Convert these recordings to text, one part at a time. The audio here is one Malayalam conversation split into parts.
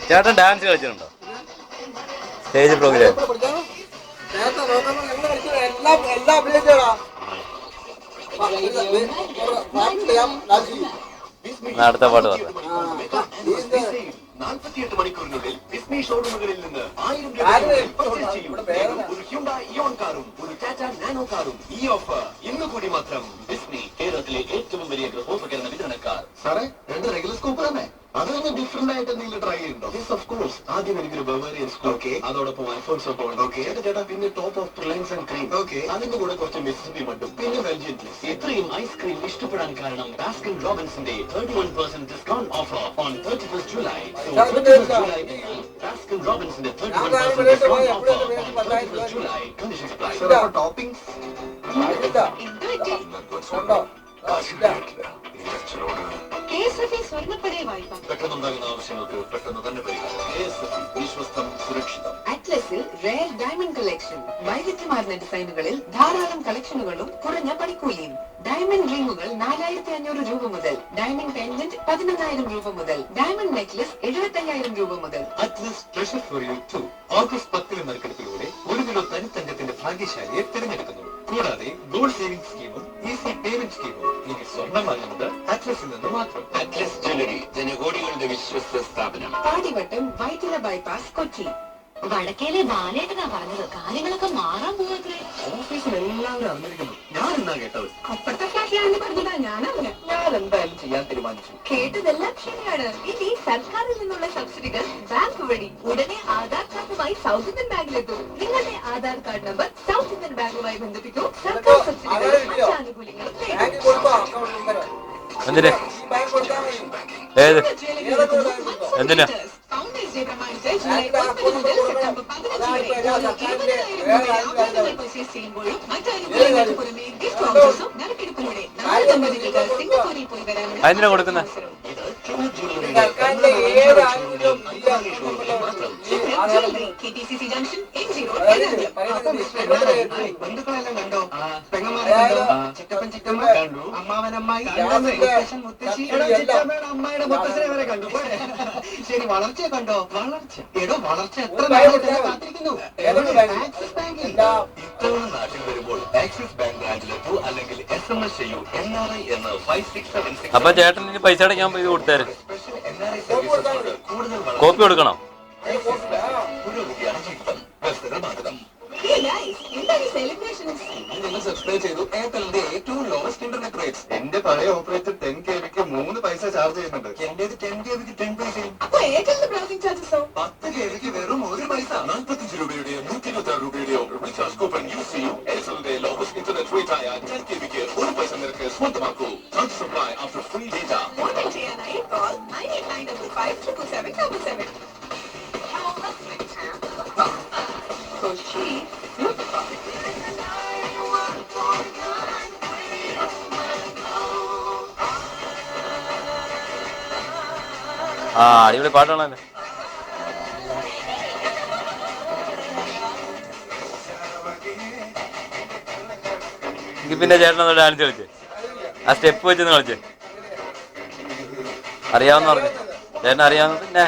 ചേട്ടൻ ഡാൻസ് കളിച്ചിട്ടുണ്ടോ? സ്റ്റേജ് പ്രോഗ്രാം അടുത്ത പാട്ട് പറഞ്ഞു. 48 മണിക്കൂറിനുള്ളിൽ ഡിസ്നി ഷോറൂമുകളിൽ നിന്ന് 1000 ഒരു ഹ്യുണ്ടായി ഇയോൺ കാറും ഒരു ടാറ്റ നാനോ കാറും. ഈ ഓഫർ ഇന്ന് കൂടി മാത്രം. ഡിസ്നി കേരളത്തിലെ ഏറ്റവും വലിയ ഗൃഹോപകരണ വിതരണക്കാർ. സാറേ, 2 റെഗുലർ സ്കൂപ്പർ തന്നെ. അതൊന്ന് ഡിഫറെന്റ് ആയിട്ട് എന്തെങ്കിലും ട്രൈ ചെയ്യുന്നുണ്ടോ? Yes of course. ആദ്യം എനിക്കൊരു ബവേറിയൻ സ്കൂപ്പ്, അതോടൊപ്പം അൽഫോൺസോ ബോൾ, ചേട്ടാ പിന്നെ top of Reliance and cream, അതിന്റെ കൂടെ കുറച്ച് മിസിസിപ്പി മട്ടും, പിന്നെ ബെൽജിയൻ പ്ലീസ്. ഇത്രയും ഐസ്ക്രീം ഇഷ്ടപ്പെടാൻ കാരണം ബാസ്കിൻ റോബിൻസിന്റെ 31% discount offer on 31st July. Baskin റോബിൻസിന്റെ 31% discount offer on 31st July. Conditions apply. Toppings പെട്ടെന്നുണ്ടാകുന്ന ആവശ്യങ്ങൾക്ക് പെട്ടെന്ന് തന്നെ പരിഹാരം. വിശ്വസ്തം, സുരക്ഷിതം. അറ്റ്ലസിൽ റെയർ ഡയമണ്ട് കളക്ഷൻ. വൈവിധ്യമാർന്ന ഡിസൈനുകളിൽ ധാരാളം കളക്ഷനുകളും കുറഞ്ഞ പണിക്കൂലിയും. ഡയമണ്ട് റിംഗുകൾ 4500 രൂപ മുതൽ, ഡയമണ്ട് പെൻഡന്റ് 11000 രൂപ മുതൽ, ഡയമണ്ട് നെക്ലസ് 75000 രൂപ മുതൽ. Atlas treasure for you 2 August 10 നറുക്കെടുപ്പിലൂടെ 1 കിലോ തനിത്തങ്കത്തിന്റെ ഭാഗ്യശാലിയെ തിരഞ്ഞെടുക്കുന്നു. കൂടാതെ ഗോൾഡ് സേവിംഗ് സ്കീമും ഈസി പേയ്മെന്റ് സ്കീമും. ഇനി സ്വർണ്ണം വാങ്ങുന്നത് അറ്റ്ലസിൽ നിന്ന് മാത്രം. അറ്റ്ലസ് ജ്വല്ലറി, ജനകോടികളുടെ വിശ്വസ്ത സ്ഥാപനം. പാടിവട്ടം വൈറ്റില ബൈപ്പാസ്, കൊച്ചി. വടക്കേലെ ബാലേട്ടനാ പറഞ്ഞത് കാര്യങ്ങളൊക്കെ മാറാൻ പോവത്രേ. ഓഫീസിൽ എല്ലാവരും അറിഞ്ഞിരിക്കുന്നു. ഞാൻ എന്നാ കേട്ടത്? അപ്പുറത്തെ ഫ്ലാറ്റിലാണെന്ന് പറഞ്ഞതാ ഞാനറിഞ്ഞ. ഞാൻ എന്തായാലും ചെയ്യാൻ തീരുമാനിച്ചു. കേട്ടതെല്ലാം ശരിയാണ്. ഇനി സർക്കാരിൽ നിന്നുള്ള സബ്സിഡികൾ ബാങ്ക് വഴി ഉടനെ ആധാർ കാർഡുമായി സൗത്ത് ഇന്ത്യൻ ബാങ്കിലെത്തും. നിങ്ങളുടെ Aadhaar card number south Indian ബാങ്കുമായി ബന്ധിപ്പിക്കൂ. സർക്കാർ സബ്സിഡികളും മറ്റ് ആനുകൂല്യങ്ങളും എന്തിന്? ഏത് എന്തിനാ? ഫൗണ്ടേഴ്സ് ഡേ പ്രമാണിച്ച് ജൂലൈ 9 മുതൽ സെപ്റ്റംബർ 15 വരെ 20,000 പർച്ചേസ് ചെയ്യുമ്പോഴും മറ്റ് ആനുകൂല്യങ്ങൾക്ക് പുറമെ ഗിഫ്റ്റ് വൗച്ചേഴ്സും നറുക്കെടുപ്പിലൂടെ 4 ദമ്പതികൾക്ക് സിംഗപ്പൂരിൽ പോയി വരാനുള്ള അതിനാ കൊടുക്കുന്നത്. KTCC junction MG road. ബന്ധുക്കളെല്ലാം കണ്ടോ? പെങ്ങന്മാരെ കണ്ടോ? ചിറ്റപ്പൻ ചിറ്റമ്മ കണ്ടു, അമ്മാവനമ്മായി, മുത്തശ്ശൻ മുത്തശ്ശി, ചിറ്റമ്മയുടെ അമ്മായിയുടെ മുത്തശ്ശനെ വരെ കണ്ടു. ശരി, വളർച്ചയെ കണ്ടോ? വളർച്ച എടോ, വളർച്ച എത്ര നാളായിട്ട് കാത്തിരിക്കുന്നു. ആക്സിസ് ബാങ്കിൽ ഇത്തവണ നാട്ടിൽ വരുമ്പോൾ ആക്സിസ് ബാങ്ക് ബ്രാഞ്ചിലെത്തൂ, അല്ലെങ്കിൽ SMS ചെയ്യൂ NRI എന്ന് 5676. അപ്പൊ ചേട്ടൻ ഇനി പൈസ അടയ്ക്കാൻ പോയി കൊടുത്തേര്. NRI സർവീസസിനോട് കൂടുതൽ കോപ്പി കൊടുക്കണം. പുരോഗതിയാണ് ജീവിതം. ബാധകം. നിങ്ങൾ സബ്സ്ക്രൈബ് ചെയ്തു എയർടെലിന്റെ ഏറ്റവും ലോവസ്റ്റ് ഇന്റർനെറ്റ് റേറ്റ്സ്. എന്റെ പഴയ ഓപ്പറേറ്റർ 10 KBക്ക് 3 പൈസ ചാർജ് ചെയ്യുന്നുണ്ട്. എന്റേത് 10 KBക്ക് 10 പൈസയും. 10 KBക്ക് വെറും 1 പൈസ. 45 രൂപയുടെയോ 126 രൂപയുടെയോ റീചാർജ് കൂപ്പൺ യൂസ് ചെയ്യൂ. എയർടെലിന്റെ ലോവസ്റ്റ് ഇന്റർനെറ്റ് റേറ്റ് ആയ 10 KBക്ക് 1 പൈസ നിരക്ക് സ്വന്തമാക്കൂ. Charge supply after free data. ആ, അടിപൊളി പാട്ടാണല്ലേ. എനിക്ക് പിന്നെ ചേട്ടനൊന്ന് ഡാൻസ് കളിച്ചേ, ആ സ്റ്റെപ്പ് വെച്ചൊന്ന് കളിച്ചേ. അറിയാവുന്ന പറഞ്ഞു ചേട്ടൻ അറിയാവുന്ന. പിന്നെ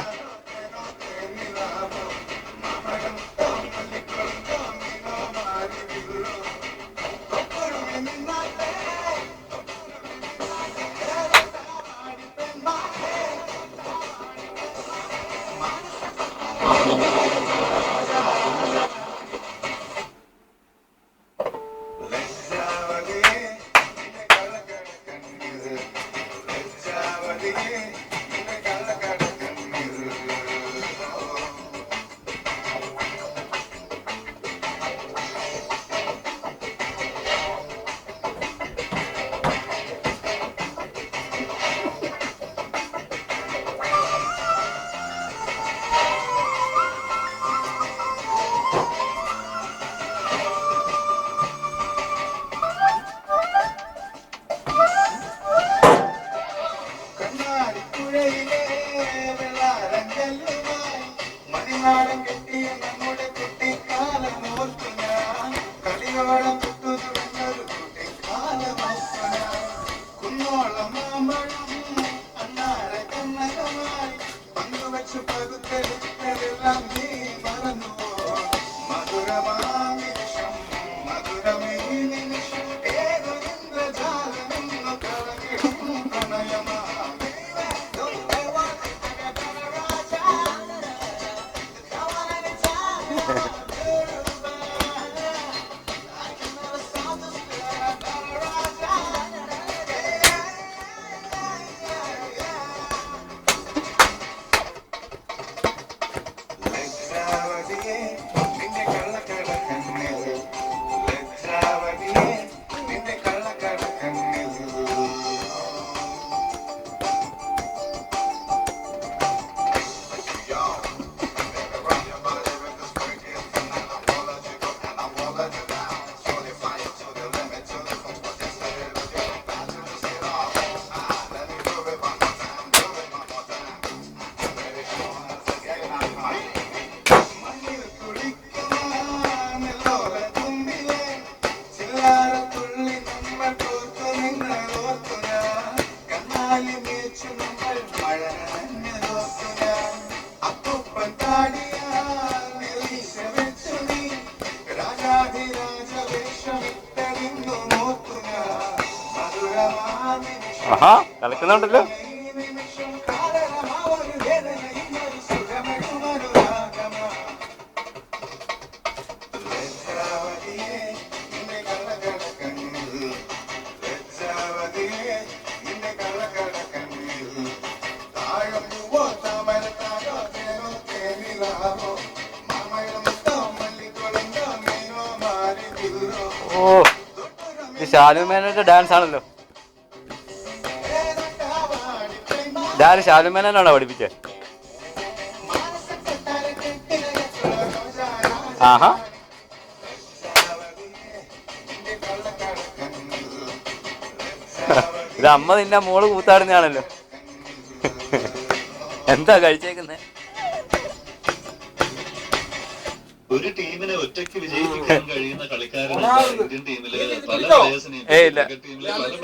ആഹാ കളിക്കുന്നുണ്ടല്ലോ. ഓ ഇത് ശാലു മേനോന്റെ ഡാൻസ് ആണല്ലോ. ഇതാര് ശാലു മേനോനാണോ പഠിപ്പിച്ചത്? ആഹാ ഇത് അമ്മ നിന്നെ മോള് കൂത്താടുന്നതാണല്ലോ. എന്താ കഴിച്ചേക്കുന്നേ? ഒരു ടീമിനെ ഒറ്റയ്ക്ക് വിജയിപ്പിക്കാൻ കഴിയുന്ന കളിക്കാരൻ ഇന്ത്യൻ ടീമില് പല പ്ലേയേഴ്സിനെയും ഏയ് ഇല്ല. ടീമിലെ പല